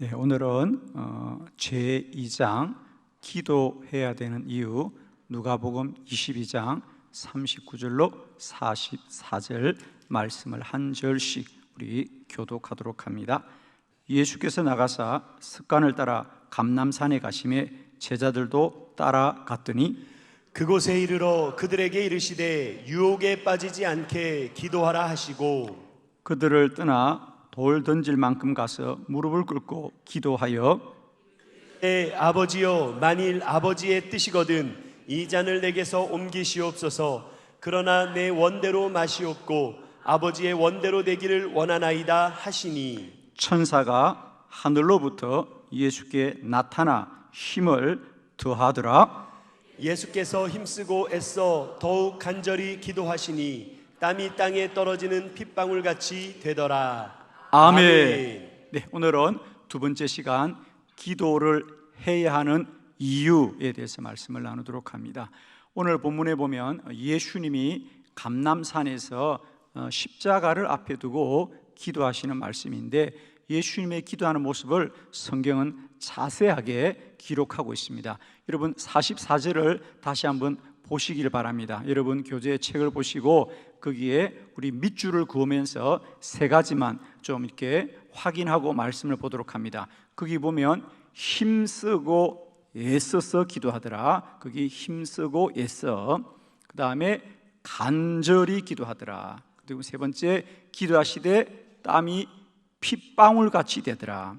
네, 오늘은 제2장 기도해야 되는 이유, 누가복음 22장 39절로 44절 말씀을 한 절씩 우리 교독하도록 합니다. 예수께서 나가사 습관을 따라 감람산에 가시매 제자들도 따라갔더니 그곳에 이르러 그들에게 이르시되 유혹에 빠지지 않게 기도하라 하시고 그들을 떠나 돌 던질 만큼 가서 무릎을 꿇고 기도하여 아버지여, 만일 아버지의 뜻이거든 이 잔을 내게서 옮기시옵소서. 그러나 내 원대로 마시옵고 아버지의 원대로 되기를 원하나이다 하시니, 천사가 하늘로부터 예수께 나타나 힘을 더하더라. 예수께서 힘쓰고 애써 더욱 간절히 기도하시니 땀이 땅에 떨어지는 핏방울같이 되더라. 아멘. 아멘. 네, 오늘은 두 번째 시간 기도를 해야 하는 이유에 대해서 말씀을 나누도록 합니다. 오늘 본문에 보면 예수님이 감람산에서 십자가를 앞에 두고 기도하시는 말씀인데, 예수님의 기도하는 모습을 성경은 자세하게 기록하고 있습니다. 여러분 44절을 다시 한번 보시길 바랍니다. 여러분 교재 책을 보시고 거기에 우리 밑줄을 그으면서 세 가지만 좀 이렇게 확인하고 말씀을 보도록 합니다. 거기 보면 힘쓰고 애써서 기도하더라. 거기 힘쓰고 애써. 그 다음에 간절히 기도하더라. 그리고 세 번째, 기도하시되 땀이 핏방울같이 되더라.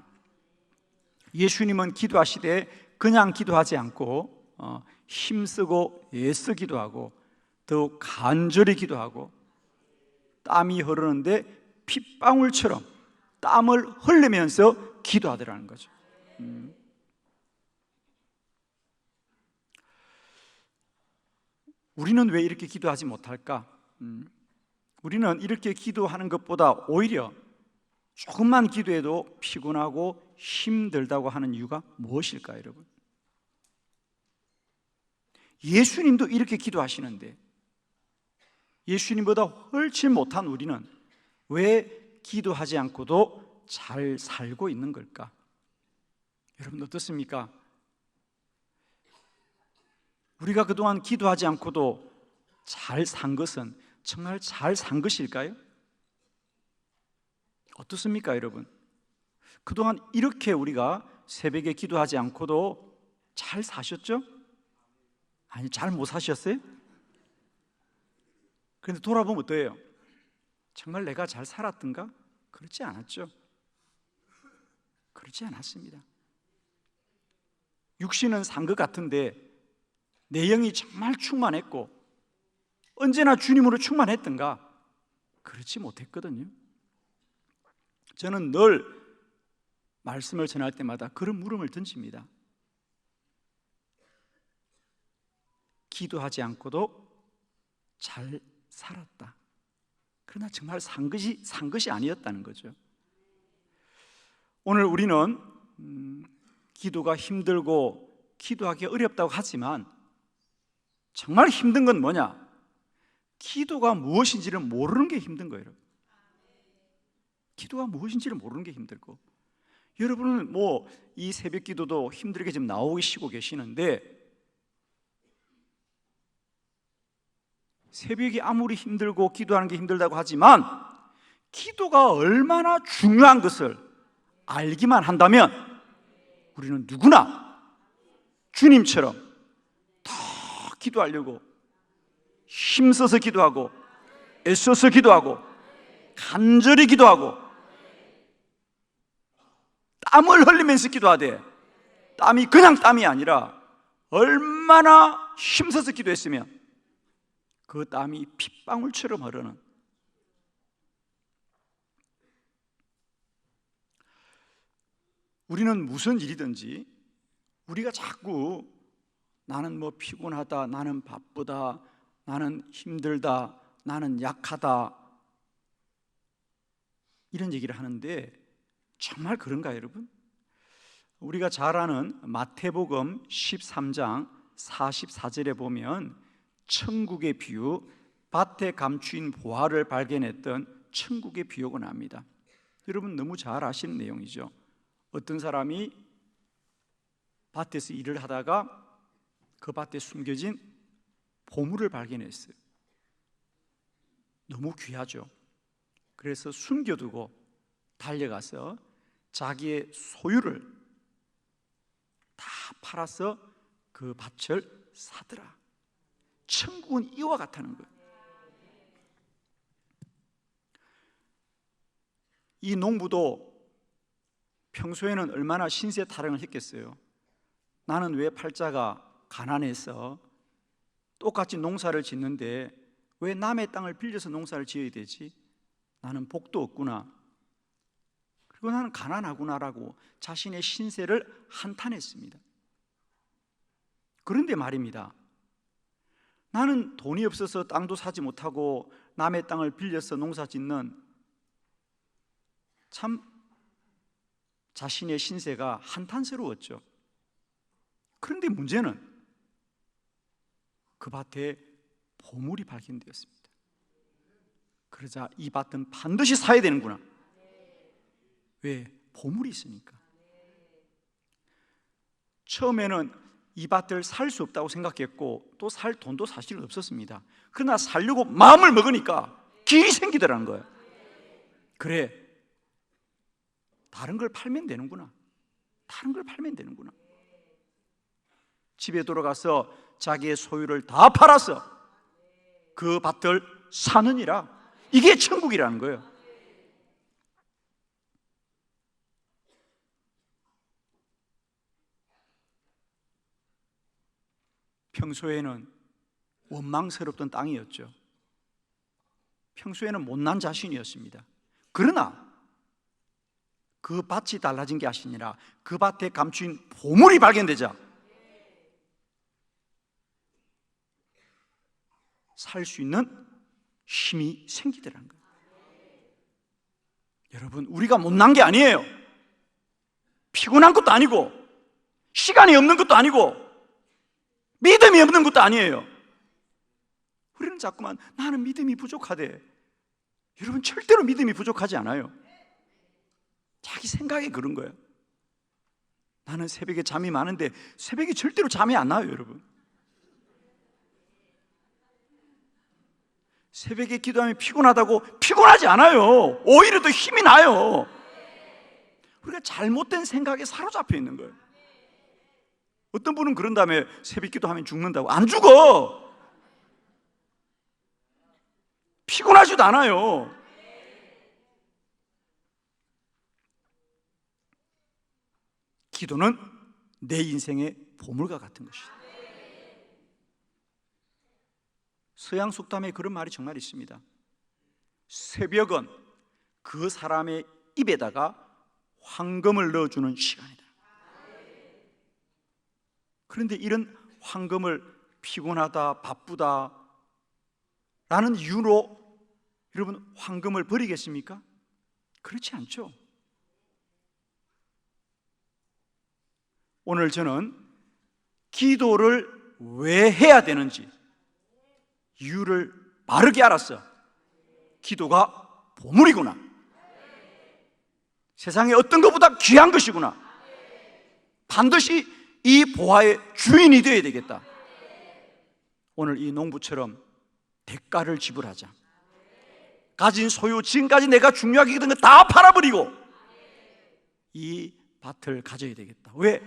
예수님은 기도하시되 그냥 기도하지 않고 힘쓰고 애써 기도하고 더욱 간절히 기도하고 땀이 흐르는데 핏방울처럼 땀을 흘리면서 기도하더라는 거죠. 우리는 왜 이렇게 기도하지 못할까? 우리는 이렇게 기도하는 것보다 오히려 조금만 기도해도 피곤하고 힘들다고 하는 이유가 무엇일까요, 여러분? 예수님도 이렇게 기도하시는데 예수님보다 훨씬 못한 우리는 왜 기도하지 않고도 잘 살고 있는 걸까? 여러분 어떻습니까? 우리가 그동안 기도하지 않고도 잘 산 것은 정말 잘 산 것일까요? 어떻습니까, 여러분? 그동안 이렇게 우리가 새벽에 기도하지 않고도 잘 사셨죠? 아니, 잘 못 사셨어요? 그런데 돌아보면 어때요? 정말 내가 잘 살았던가? 그렇지 않았죠. 그렇지 않았습니다. 육신은 산 것 같은데 내 영이 정말 충만했고 언제나 주님으로 충만했던가? 그렇지 못했거든요. 저는 늘 말씀을 전할 때마다 그런 물음을 던집니다. 기도하지 않고도 잘 살았다. 그러나 정말 산 것이 아니었다는 거죠. 오늘 우리는 기도가 힘들고 기도하기 어렵다고 하지만 정말 힘든 건 뭐냐? 기도가 무엇인지를 모르는 게 힘든 거예요. 기도가 무엇인지를 모르는 게 힘들고, 여러분은 뭐 이 새벽 기도도 힘들게 지금 나오시고 계시는데 새벽이 아무리 힘들고 기도하는 게 힘들다고 하지만 기도가 얼마나 중요한 것을 알기만 한다면 우리는 누구나 주님처럼 더 기도하려고 힘써서 기도하고 애써서 기도하고 간절히 기도하고 땀을 흘리면서 기도하되, 땀이 그냥 땀이 아니라 얼마나 힘써서 기도했으면 그 땀이 핏방울처럼 흐르는, 우리는 무슨 일이든지 우리가 자꾸 나는 뭐 피곤하다, 나는 바쁘다, 나는 힘들다, 나는 약하다 이런 얘기를 하는데 정말 그런가요, 여러분? 우리가 잘 아는 마태복음 13장 44절에 보면 천국의 비유, 밭에 감추인 보화를 발견했던 천국의 비유가 나옵니다. 여러분 너무 잘 아시는 내용이죠. 어떤 사람이 밭에서 일을 하다가 그 밭에 숨겨진 보물을 발견했어요. 너무 귀하죠. 그래서 숨겨두고 달려가서 자기의 소유를 다 팔아서 그 밭을 사더라. 천국은 이와 같다는 거예요. 이 농부도 평소에는 얼마나 신세 타령을 했겠어요. 나는 왜 팔자가 가난해서 똑같이 농사를 짓는데 왜 남의 땅을 빌려서 농사를 지어야 되지? 나는 복도 없구나. 그리고 나는 가난하구나라고 자신의 신세를 한탄했습니다. 그런데 말입니다. 나는 돈이 없어서 땅도 사지 못하고 남의 땅을 빌려서 농사 짓는 참 자신의 신세가 한탄스러웠죠. 그런데 문제는 그 밭에 보물이 발견되었습니다. 그러자 이 밭은 반드시 사야 되는구나. 왜? 보물이 있으니까. 처음에는 이 밭을 살 수 없다고 생각했고 또 살 돈도 사실 없었습니다. 그러나 살려고 마음을 먹으니까 길이 생기더라는 거예요. 그래, 다른 걸 팔면 되는구나. 다른 걸 팔면 되는구나. 집에 돌아가서 자기의 소유를 다 팔아서 그 밭을 사느니라. 이게 천국이라는 거예요. 평소에는 원망스럽던 땅이었죠. 평소에는 못난 자신이었습니다. 그러나 그 밭이 달라진 게 아니라 그 밭에 감추인 보물이 발견되자 살 수 있는 힘이 생기더라는 거예요. 여러분, 우리가 못난 게 아니에요. 피곤한 것도 아니고 시간이 없는 것도 아니고 믿음이 없는 것도 아니에요. 우리는 자꾸만 나는 믿음이 부족하대. 여러분, 절대로 믿음이 부족하지 않아요. 자기 생각에 그런 거예요. 나는 새벽에 잠이 많은데 새벽에 절대로 잠이 안 나요, 여러분. 새벽에 기도하면 피곤하다고 피곤하지 않아요. 오히려 더 힘이 나요. 우리가 잘못된 생각에 사로잡혀 있는 거예요. 어떤 분은 그런 다음에 새벽 기도하면 죽는다고. 안 죽어. 피곤하지도 않아요. 기도는 내 인생의 보물과 같은 것이다. 서양 속담에 그런 말이 정말 있습니다. 새벽은 그 사람의 입에다가 황금을 넣어주는 시간이다. 그런데 이런 황금을 피곤하다, 바쁘다 라는 이유로 여러분 황금을 버리겠습니까? 그렇지 않죠. 오늘 저는 기도를 왜 해야 되는지 이유를 바르게 알았어. 기도가 보물이구나. 세상에 어떤 것보다 귀한 것이구나. 반드시 이 보화의 주인이 되어야 되겠다. 오늘 이 농부처럼 대가를 지불하자. 가진 소유, 지금까지 내가 중요하게 여겼던 거 다 팔아버리고 이 밭을 가져야 되겠다. 왜?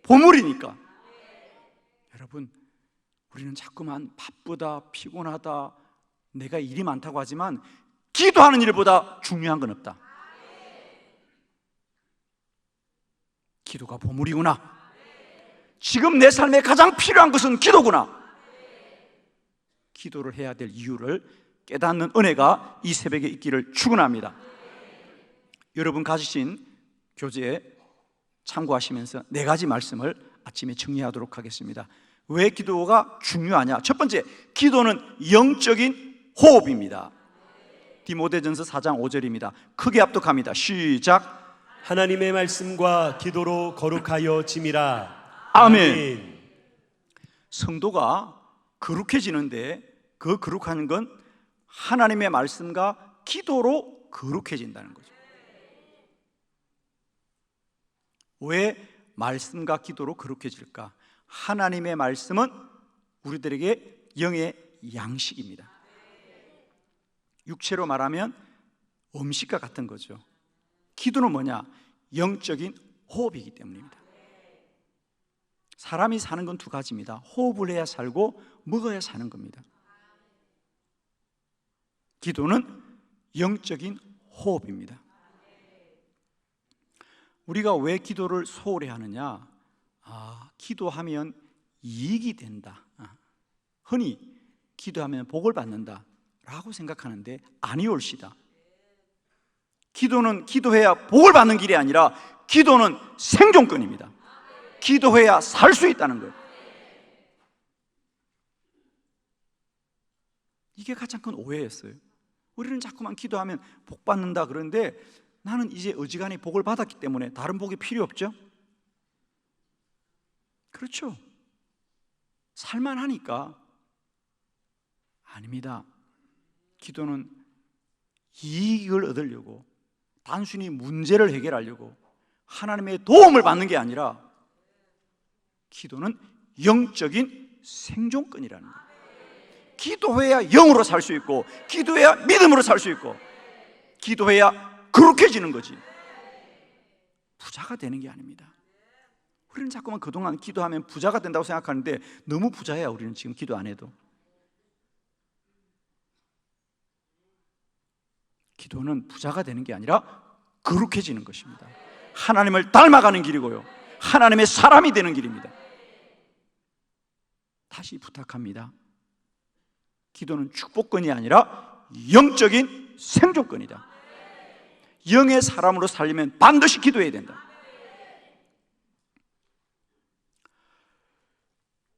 보물이니까. 여러분, 우리는 자꾸만 바쁘다, 피곤하다, 내가 일이 많다고 하지만 기도하는 일보다 중요한 건 없다. 기도가 보물이구나. 지금 내 삶에 가장 필요한 것은 기도구나. 기도를 해야 될 이유를 깨닫는 은혜가 이 새벽에 있기를 축원합니다. 여러분 가지신 교재에 참고하시면서 네 가지 말씀을 아침에 정리하도록 하겠습니다. 왜 기도가 중요하냐? 첫 번째, 기도는 영적인 호흡입니다. 디모데전서 4장 5절입니다. 크게 합독합니다. 시작. 하나님의 말씀과 기도로 거룩하여 짐이라. 아멘. 성도가 거룩해지는데 그 거룩한 건 하나님의 말씀과 기도로 거룩해진다는 거죠. 왜 말씀과 기도로 거룩해질까? 하나님의 말씀은 우리들에게 영의 양식입니다. 육체로 말하면 음식과 같은 거죠. 기도는 뭐냐? 영적인 호흡이기 때문입니다. 사람이 사는 건 두 가지입니다. 호흡을 해야 살고 먹어야 사는 겁니다. 기도는 영적인 호흡입니다. 우리가 왜 기도를 소홀히 하느냐? 기도하면 이익이 된다. 흔히 기도하면 복을 받는다 라고 생각하는데 아니올시다. 기도는 기도해야 복을 받는 길이 아니라 기도는 생존권입니다. 기도해야 살 수 있다는 거예요. 이게 가장 큰 오해였어요. 우리는 자꾸만 기도하면 복 받는다 그러는데 나는 이제 어지간히 복을 받았기 때문에 다른 복이 필요 없죠? 그렇죠. 살만하니까. 아닙니다. 기도는 이익을 얻으려고, 단순히 문제를 해결하려고 하나님의 도움을 받는 게 아니라 기도는 영적인 생존권이라는 거예요. 기도해야 영으로 살 수 있고, 기도해야 믿음으로 살 수 있고, 기도해야 거룩해지는 거지. 부자가 되는 게 아닙니다. 우리는 자꾸만 그동안 기도하면 부자가 된다고 생각하는데 너무 부자야. 우리는 지금 기도 안 해도. 기도는 부자가 되는 게 아니라 거룩해지는 것입니다. 하나님을 닮아가는 길이고요, 하나님의 사람이 되는 길입니다. 다시 부탁합니다. 기도는 축복권이 아니라 영적인 생존권이다. 영의 사람으로 살려면 반드시 기도해야 된다.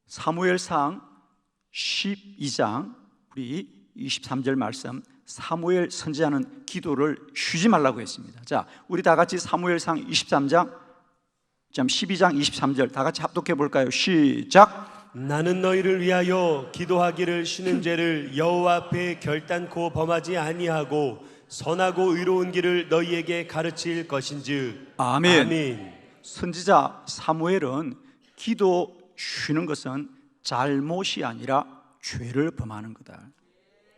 사무엘상 12장 우리 23절 말씀, 사무엘 선지자는 기도를 쉬지 말라고 했습니다. 자, 우리 다 같이 사무엘상 23장 12장 23절 다 같이 합독해 볼까요? 시작. 나는 너희를 위하여 기도하기를 쉬는 죄를 여호와 앞에 결단코 범하지 아니하고 선하고 의로운 길을 너희에게 가르칠 것인즉. 아멘. 아멘. 선지자 사무엘은 기도 쉬는 것은 잘못이 아니라 죄를 범하는 거다.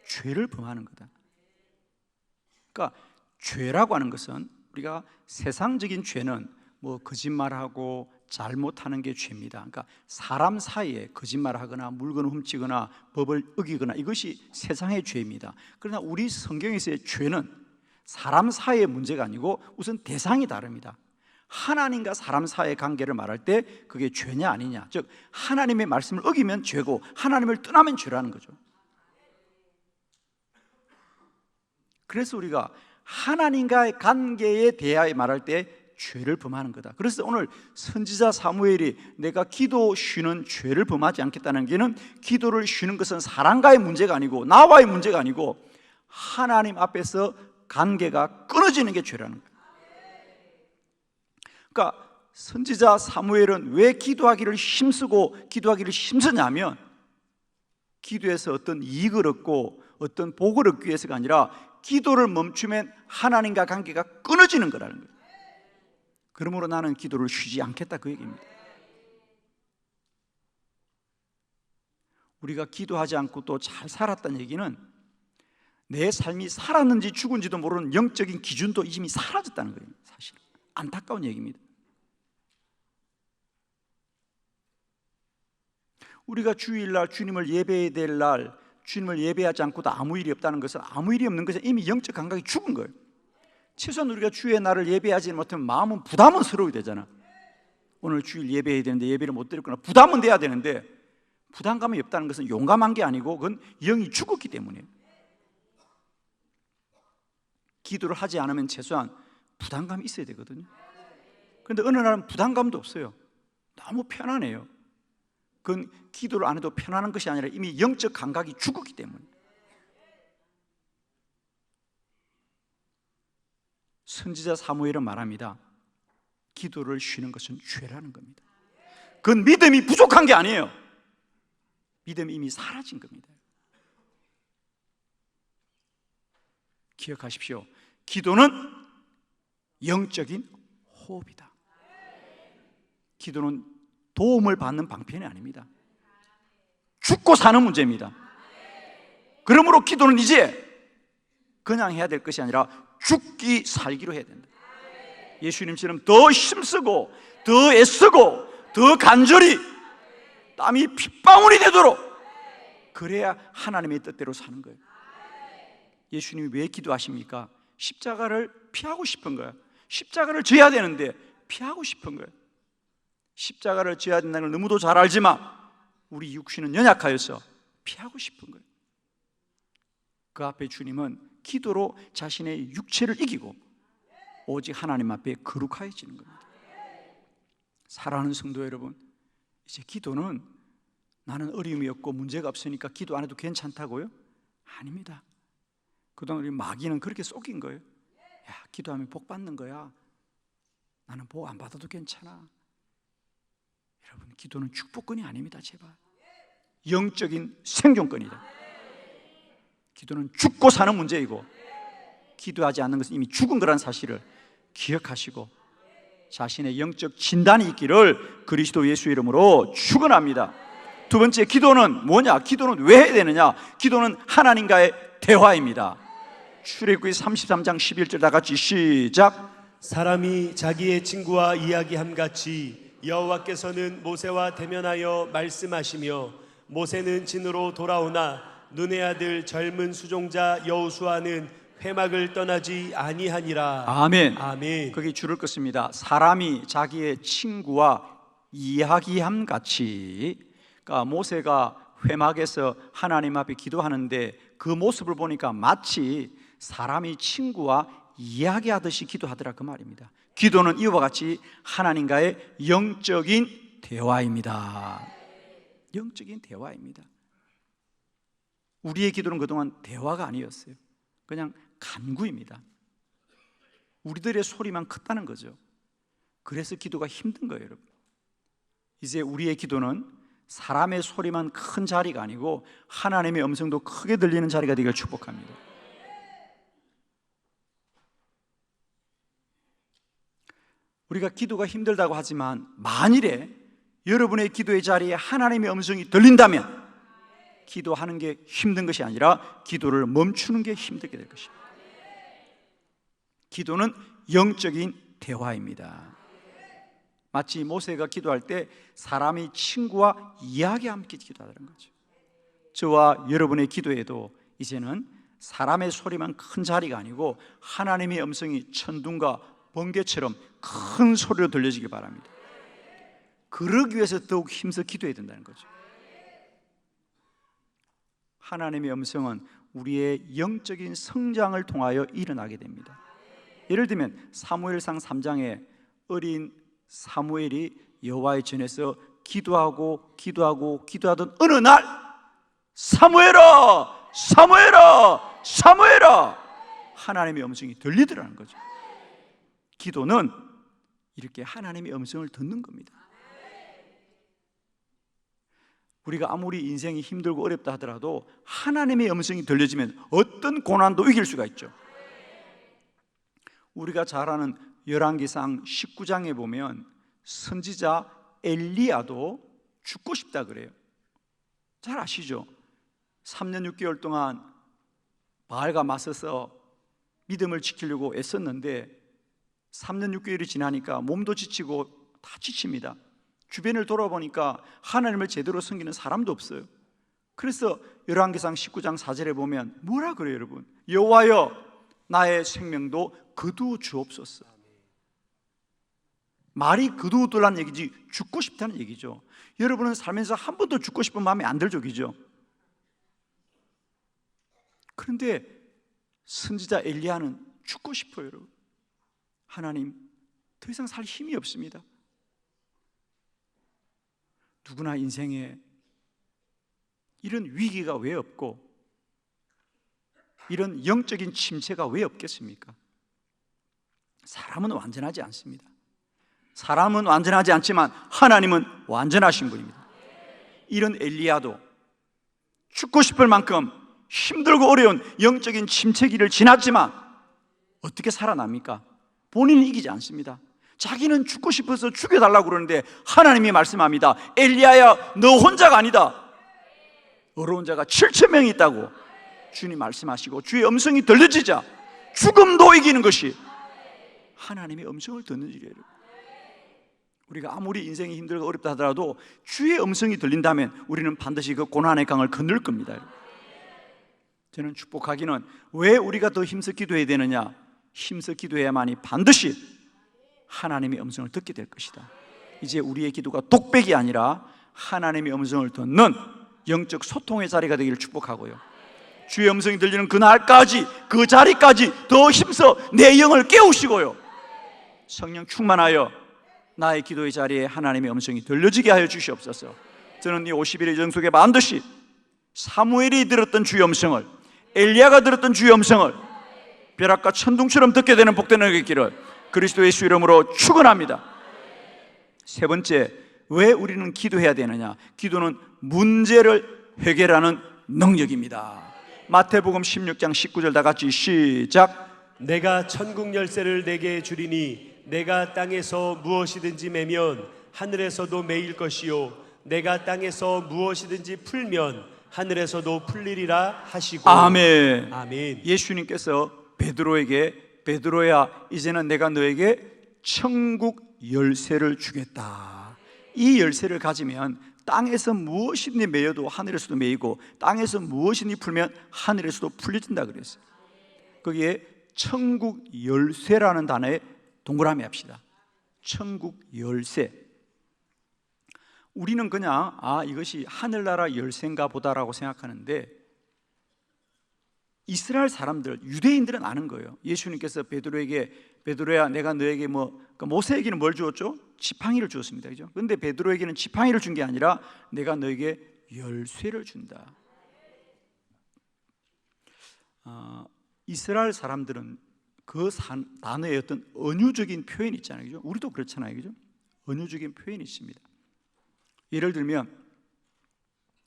죄를 범하는 거다. 그러니까 죄라고 하는 것은, 우리가 세상적인 죄는 뭐 거짓말하고 잘못하는 게 죄입니다. 그러니까 사람 사이에 거짓말하거나 물건을 훔치거나 법을 어기거나 이것이 세상의 죄입니다. 그러나 우리 성경에서의 죄는 사람 사이의 문제가 아니고 우선 대상이 다릅니다. 하나님과 사람 사이의 관계를 말할 때 그게 죄냐 아니냐, 즉 하나님의 말씀을 어기면 죄고 하나님을 떠나면 죄라는 거죠. 그래서 우리가 하나님과의 관계에 대하여 말할 때 죄를 범하는 거다. 그래서 오늘 선지자 사무엘이 내가 기도 쉬는 죄를 범하지 않겠다는 게는, 기도를 쉬는 것은 사람과의 문제가 아니고 나와의 문제가 아니고 하나님 앞에서 관계가 끊어지는 게 죄라는 거예요. 그러니까 선지자 사무엘은 왜 기도하기를 힘쓰고 기도하기를 힘쓰냐면, 기도에서 어떤 이익을 얻고 어떤 복을 얻기 위해서가 아니라 기도를 멈추면 하나님과 관계가 끊어지는 거라는 거예요. 그러므로 나는 기도를 쉬지 않겠다, 그 얘기입니다. 우리가 기도하지 않고 또 잘 살았다는 얘기는 내 삶이 살았는지 죽은지도 모르는 영적인 기준도 이미 사라졌다는 거예요. 사실 안타까운 얘기입니다. 우리가 주일날 주님을 예배해야 될 날 주님을 예배하지 않고도 아무 일이 없다는 것은, 아무 일이 없는 것은 이미 영적 감각이 죽은 거예요. 최소한 우리가 주의 날을 예배하지 못하면 마음은 부담은 스러워야 되잖아. 오늘 주일 예배해야 되는데 예배를 못 드렸거나 부담은 돼야 되는데, 부담감이 없다는 것은 용감한 게 아니고 그건 영이 죽었기 때문이에요. 기도를 하지 않으면 최소한 부담감이 있어야 되거든요. 그런데 어느 날은 부담감도 없어요. 너무 편안해요. 그건 기도를 안 해도 편안한 것이 아니라 이미 영적 감각이 죽었기 때문에. 선지자 사무엘은 말합니다. 기도를 쉬는 것은 죄라는 겁니다. 그건 믿음이 부족한 게 아니에요. 믿음이 이미 사라진 겁니다. 기억하십시오. 기도는 영적인 호흡이다. 기도는 도움을 받는 방편이 아닙니다. 죽고 사는 문제입니다. 그러므로 기도는 이제 그냥 해야 될 것이 아니라 죽기 살기로 해야 된다. 예수님처럼 더 힘쓰고 더 애쓰고 더 간절히 땀이 핏방울이 되도록, 그래야 하나님의 뜻대로 사는 거예요. 예수님이 왜 기도하십니까? 십자가를 피하고 싶은 거예요. 십자가를 져야 되는데 피하고 싶은 거예요. 십자가를 져야 된다는 걸 너무도 잘 알지만 우리 육신은 연약하여서 피하고 싶은 거예요. 그 앞에 주님은 기도로 자신의 육체를 이기고 오직 하나님 앞에 거룩해지는 겁니다. 사랑하는 성도 여러분, 이제 기도는 나는 어려움이 없고 문제가 없으니까 기도 안 해도 괜찮다고요? 아닙니다. 그동안 우리 마귀는 그렇게 속인 거예요. 야, 기도하면 복 받는 거야. 나는 복 안 받아도 괜찮아. 여러분, 기도는 축복권이 아닙니다. 제발. 영적인 생존권이다. 기도는 죽고 사는 문제이고, 기도하지 않는 것은 이미 죽은 거라는 사실을 기억하시고 자신의 영적 진단이 있기를 그리스도 예수 이름으로 축원합니다. 두 번째, 기도는 뭐냐? 기도는 왜 해야 되느냐? 기도는 하나님과의 대화입니다. 출애굽기 33장 11절 다 같이 시작. 사람이 자기의 친구와 이야기함 같이 여호와께서는 모세와 대면하여 말씀하시며 모세는 진으로 돌아오나 눈의 아들 젊은 수종자 여호수아는 회막을 떠나지 아니하니라. 아멘. 아멘. 거기 줄을 긋습니다. 사람이 자기의 친구와 이야기함 같이. 그러니까 모세가 회막에서 하나님 앞에 기도하는데 그 모습을 보니까 마치 사람이 친구와 이야기하듯이 기도하더라, 그 말입니다. 기도는 이와 같이 하나님과의 영적인 대화입니다. 영적인 대화입니다. 우리의 기도는 그동안 대화가 아니었어요. 그냥 간구입니다. 우리들의 소리만 컸다는 거죠. 그래서 기도가 힘든 거예요, 여러분. 이제 우리의 기도는 사람의 소리만 큰 자리가 아니고 하나님의 음성도 크게 들리는 자리가 되기를 축복합니다. 우리가 기도가 힘들다고 하지만 만일에 여러분의 기도의 자리에 하나님의 음성이 들린다면 기도하는 게 힘든 것이 아니라 기도를 멈추는 게 힘들게 될 것입니다. 기도는 영적인 대화입니다. 마치 모세가 기도할 때 사람이 친구와 이야기와 함께 기도하는 거죠. 저와 여러분의 기도에도 이제는 사람의 소리만 큰 자리가 아니고 하나님의 음성이 천둥과 번개처럼 큰 소리로 들려지길 바랍니다. 그러기 위해서 더욱 힘써 기도해야 된다는 거죠. 하나님의 음성은 우리의 영적인 성장을 통하여 일어나게 됩니다. 예를 들면 사무엘상 3장에 어린 사무엘이 여호와의 전에서 기도하던 어느 날 사무엘아, 사무엘아, 사무엘아, 하나님의 음성이 들리더라는 거죠. 기도는 이렇게 하나님의 음성을 듣는 겁니다. 우리가 아무리 인생이 힘들고 어렵다 하더라도 하나님의 음성이 들려지면 어떤 고난도 이길 수가 있죠. 우리가 잘 아는 열왕기상 19장에 보면 선지자 엘리야도 죽고 싶다 그래요. 잘 아시죠? 3년 6개월 동안 바알과 맞서서 믿음을 지키려고 애썼는데 3년 6개월이 지나니까 몸도 지치고 다 지칩니다. 주변을 돌아보니까 하나님을 제대로 섬기는 사람도 없어요. 그래서 열왕기상 19장 4절에 보면 뭐라 그래요, 여러분? 여호와여, 나의 생명도 거두어 주옵소서. 말이 거두어달라는 얘기지 죽고 싶다는 얘기죠. 여러분은 살면서 한 번도 죽고 싶은 마음이 안 들죠, 그죠? 그런데 선지자 엘리야는 죽고 싶어요, 여러분. 하나님, 더 이상 살 힘이 없습니다. 누구나 인생에 이런 위기가 왜 없고 이런 영적인 침체가 왜 없겠습니까? 사람은 완전하지 않습니다. 사람은 완전하지 않지만 하나님은 완전하신 분입니다. 이런 엘리야도 죽고 싶을 만큼 힘들고 어려운 영적인 침체기를 지났지만 어떻게 살아납니까? 본인은 이기지 않습니다. 자기는 죽고 싶어서 죽여달라고 그러는데 하나님이 말씀합니다. 엘리야야, 너 혼자가 아니다. 어려운 자가 7천 명이 있다고 주님 말씀하시고, 주의 음성이 들려지자 죽음도 이기는 것이 하나님의 음성을 듣는 일이에요. 우리가 아무리 인생이 힘들고 어렵다 하더라도 주의 음성이 들린다면 우리는 반드시 그 고난의 강을 건널 겁니다. 저는 축복하기는 왜 우리가 더 힘써 기도해야 되느냐? 힘써 기도해야만이 반드시 하나님의 음성을 듣게 될 것이다. 이제 우리의 기도가 독백이 아니라 하나님의 음성을 듣는 영적 소통의 자리가 되기를 축복하고요, 주의 음성이 들리는 그날까지, 그 자리까지 더 힘써 내 영을 깨우시고요, 성령 충만하여 나의 기도의 자리에 하나님의 음성이 들려지게 하여 주시옵소서. 저는 이 50일의 여정 속에 반드시 사무엘이 들었던 주의 음성을, 엘리야가 들었던 주의 음성을 벼락과 천둥처럼 듣게 되는 복된 은혜가 있기를 그리스도 예수 이름으로 축원합니다. 세 번째, 왜 우리는 기도해야 되느냐? 기도는 문제를 해결하는 능력입니다. 마태복음 16장 19절 다 같이 시작. 내가 천국 열쇠를 내게 주리니 내가 땅에서 무엇이든지 매면 하늘에서도 매일 것이요 내가 땅에서 무엇이든지 풀면 하늘에서도 풀리리라 하시고. 아멘. 아멘. 예수님께서 베드로에게, 베드로야, 이제는 내가 너에게 천국 열쇠를 주겠다. 이 열쇠를 가지면 땅에서 무엇이든지 매여도 하늘에서도 매이고 땅에서 무엇이든지 풀면 하늘에서도 풀려진다 그랬어요. 거기에 천국 열쇠라는 단어에 동그라미 합시다. 천국 열쇠. 우리는 그냥 이것이 하늘나라 열쇠인가 보다라고 생각하는데, 이스라엘 사람들, 유대인들은 아는 거예요. 예수님께서 베드로에게, 베드로야 내가 너에게 모세에게는 뭘 주었죠? 지팡이를 주었습니다. 그죠? 그런데 베드로에게는 지팡이를 준 게 아니라 내가 너에게 열쇠를 준다. 이스라엘 사람들은 그 단어의 어떤 은유적인 표현이 있잖아요. 그죠? 우리도 그렇잖아요. 그죠? 은유적인 표현이 있습니다. 예를 들면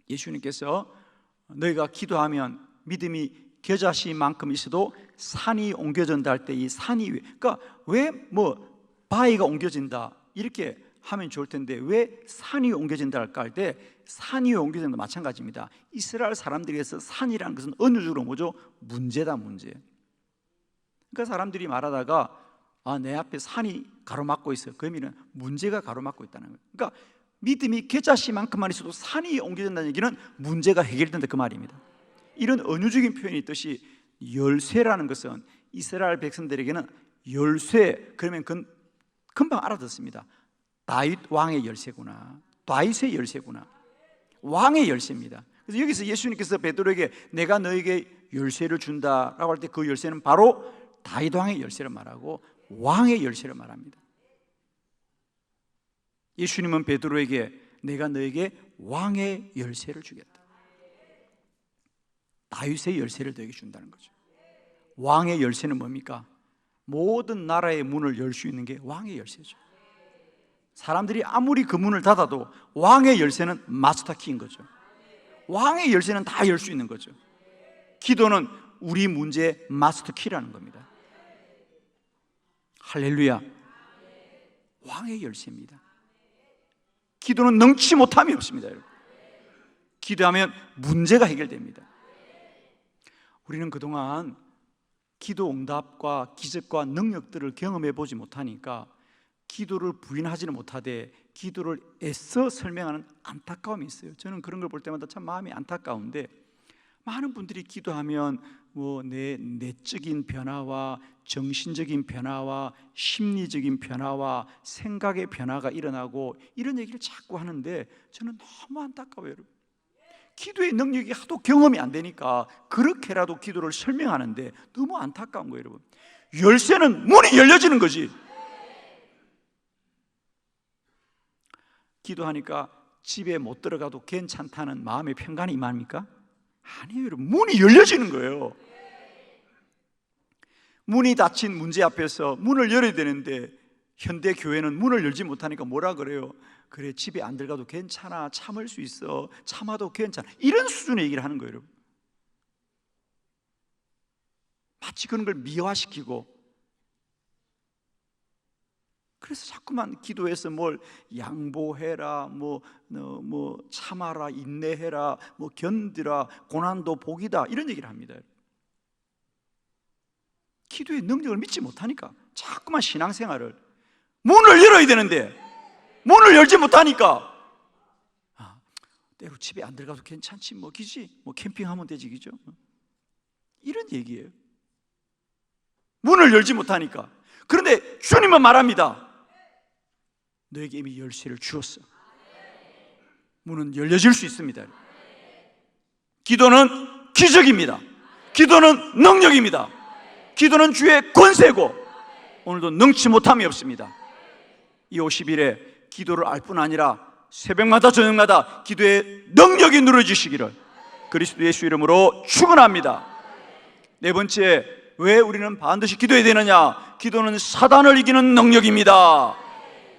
예수님께서 너희가 기도하면 믿음이 겨자씨만큼 있어도 산이 옮겨진다 할 때 이 산이, 그러니까 왜 바위가 옮겨진다 이렇게 하면 좋을 텐데 왜 산이 옮겨진다 할까 할 때 산이 옮겨진다 마찬가지입니다. 이스라엘 사람들에게서 산이라는 것은 은유적으로 뭐죠? 문제다, 문제. 그러니까 사람들이 말하다가 내 앞에 산이 가로막고 있어요. 그 의미는 문제가 가로막고 있다는 거예요. 그러니까 믿음이 겨자씨만큼만 있어도 산이 옮겨진다는 얘기는 문제가 해결된다 그 말입니다. 이런 은유적인 표현이 있듯이 열쇠라는 것은 이스라엘 백성들에게는 열쇠, 그러면 금방 알아듣습니다. 다윗 왕의 열쇠구나, 다윗의 열쇠구나, 왕의 열쇠입니다. 그래서 여기서 예수님께서 베드로에게 내가 너에게 열쇠를 준다라고 할 때 그 열쇠는 바로 다윗 왕의 열쇠를 말하고 왕의 열쇠를 말합니다. 예수님은 베드로에게 내가 너에게 왕의 열쇠를 주겠다, 다윗의 열쇠를 너에게 준다는 거죠. 왕의 열쇠는 뭡니까? 모든 나라의 문을 열 수 있는 게 왕의 열쇠죠. 사람들이 아무리 그 문을 닫아도 왕의 열쇠는 마스터 키인 거죠. 왕의 열쇠는 다 열 수 있는 거죠. 기도는 우리 문제의 마스터 키라는 겁니다. 할렐루야. 왕의 열쇠입니다. 기도는 능치 못함이 없습니다, 여러분. 기도하면 문제가 해결됩니다. 우리는 그동안 기도 응답과 기적과 능력들을 경험해 보지 못하니까 기도를 부인하지는 못하되 기도를 애써 설명하는 안타까움이 있어요. 저는 그런 걸 볼 때마다 참 마음이 안타까운데, 많은 분들이 기도하면 내 내적인 변화와 정신적인 변화와 심리적인 변화와 생각의 변화가 일어나고 이런 얘기를 자꾸 하는데 저는 너무 안타까워요, 여러분. 기도의 능력이 하도 경험이 안 되니까 그렇게라도 기도를 설명하는데 너무 안타까운 거예요, 여러분. 열쇠는 문이 열려지는 거지. 기도하니까 집에 못 들어가도 괜찮다는 마음의 평간이 임합니까? 아니에요, 여러분. 문이 열려지는 거예요. 문이 닫힌 문제 앞에서 문을 열어야 되는데 현대 교회는 문을 열지 못하니까 뭐라 그래요? 그래, 집에 안 들어가도 괜찮아, 참을 수 있어, 참아도 괜찮아, 이런 수준의 얘기를 하는 거예요, 여러분. 마치 그런 걸 미화시키고, 그래서 자꾸만 기도해서 뭘 양보해라, 뭐 참아라, 인내해라, 뭐 견디라, 고난도 복이다, 이런 얘기를 합니다. 기도의 능력을 믿지 못하니까 자꾸만 신앙생활을, 문을 열어야 되는데 문을 열지 못하니까 때로 집에 안 들어가도 괜찮지, 뭐 기지, 뭐 캠핑하면 되지, 기죠? 이런 얘기예요. 문을 열지 못하니까. 그런데 주님은 말합니다. 너에게 이미 열쇠를 주었어. 문은 열려질 수 있습니다. 기도는 기적입니다. 기도는 능력입니다. 기도는 주의 권세고 오늘도 능치 못함이 없습니다. 이 50일에 기도를 알 뿐 아니라 새벽마다 저녁마다 기도의 능력이 누려지시기를 그리스도 예수 이름으로 축원합니다. 네 번째, 왜 우리는 반드시 기도해야 되느냐? 기도는 사단을 이기는 능력입니다.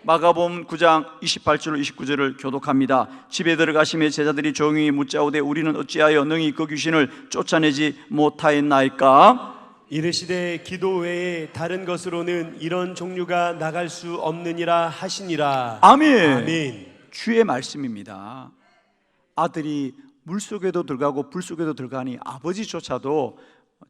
마가복음 9장 28절 29절을 교독합니다. 집에 들어가시매 제자들이 조용히 묻자오되 우리는 어찌하여 능히 그 귀신을 쫓아내지 못하였나이까? 이르시되 기도 외에 다른 것으로는 이런 종류가 나갈 수 없느니라 하시니라. 아멘. 아멘. 주의 말씀입니다. 아들이 물속에도 들어가고 불속에도 들어가니 아버지조차도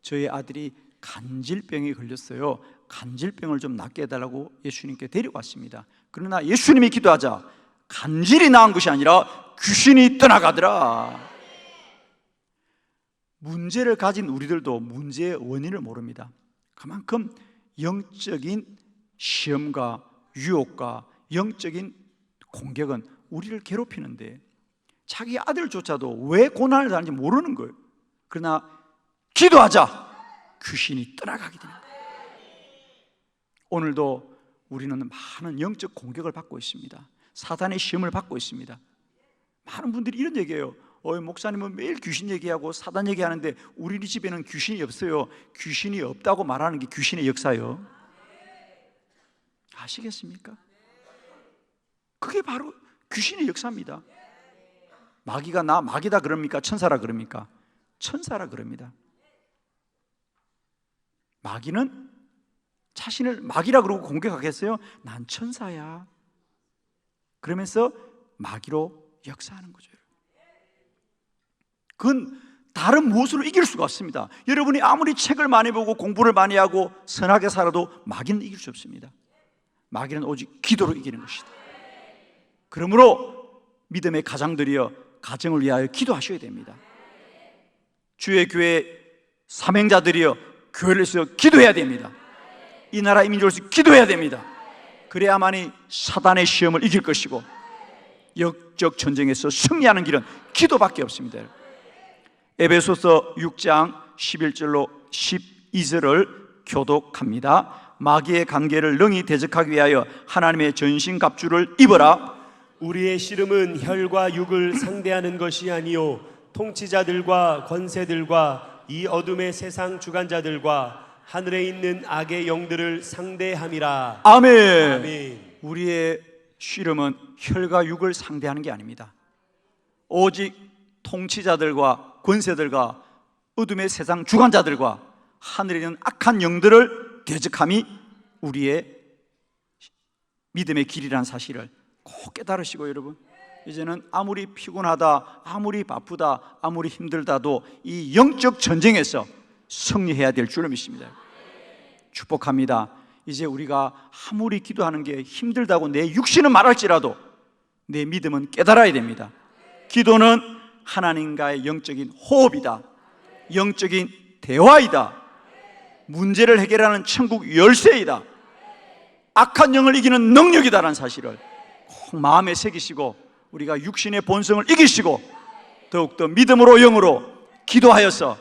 저희 아들이 간질병에 걸렸어요. 간질병을 좀 낫게 해달라고 예수님께 데려왔습니다. 그러나 예수님이 기도하자 간질이 나은 것이 아니라 귀신이 떠나가더라. 문제를 가진 우리들도 문제의 원인을 모릅니다. 그만큼 영적인 시험과 유혹과 영적인 공격은 우리를 괴롭히는데 자기 아들조차도 왜 고난을 당하는지 모르는 거예요. 그러나 기도하자 귀신이 떠나가게 됩니다. 오늘도 우리는 많은 영적 공격을 받고 있습니다. 사단의 시험을 받고 있습니다. 많은 분들이 이런 얘기해요. 목사님은 매일 귀신 얘기하고 사단 얘기하는데 우리 집에는 귀신이 없어요. 귀신이 없다고 말하는 게 귀신의 역사예요. 아시겠습니까? 그게 바로 귀신의 역사입니다. 마귀가 나 마귀다 그럽니까? 천사라 그럽니까? 천사라 그럽니다. 마귀는 자신을 마귀라 그러고 공격하겠어요? 난 천사야. 그러면서 마귀로 역사하는 거죠. 그건 다른 무엇으로 이길 수가 없습니다. 여러분이 아무리 책을 많이 보고 공부를 많이 하고 선하게 살아도 마귀는 이길 수 없습니다. 마귀는 오직 기도로 이기는 것이다. 그러므로 믿음의 가장들이여 가정을 위하여 기도하셔야 됩니다. 주의 교회 사명자들이여 교회를 위해서 기도해야 됩니다. 이 나라 이민족을 위해서 기도해야 됩니다. 그래야만이 사단의 시험을 이길 것이고 영적 전쟁에서 승리하는 길은 기도밖에 없습니다. 에베소서 6장 11절로 12절을 교독합니다. 마귀의 관계를 능히 대적하기 위하여 하나님의 전신갑주를 입어라. 우리의 씨름은 혈과 육을 상대하는 것이 아니요 통치자들과 권세들과 이 어둠의 세상 주관자들과 하늘에 있는 악의 영들을 상대함이라. 아멘. 아멘. 우리의 씨름은 혈과 육을 상대하는 게 아닙니다. 오직 통치자들과 권세들과 어둠의 세상 주관자들과 하늘에 있는 악한 영들을 대적함이 우리의 믿음의 길이라는 사실을 꼭 깨달으시고, 여러분 이제는 아무리 피곤하다, 아무리 바쁘다, 아무리 힘들다도 이 영적 전쟁에서 승리해야 될 줄로 믿습니다. 축복합니다. 이제 우리가 아무리 기도하는 게 힘들다고 내 육신은 말할지라도 내 믿음은 깨달아야 됩니다. 기도는 하나님과의 영적인 호흡이다. 영적인 대화이다. 문제를 해결하는 천국 열쇠이다. 악한 영을 이기는 능력이다라는 사실을 꼭 마음에 새기시고 우리가 육신의 본성을 이기시고 더욱더 믿음으로 영으로 기도하여서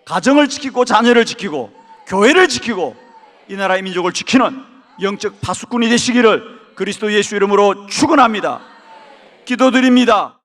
가정을 지키고 자녀를 지키고 교회를 지키고 이 나라의 민족을 지키는 영적 파수꾼이 되시기를 그리스도 예수 이름으로 축원합니다. 기도드립니다.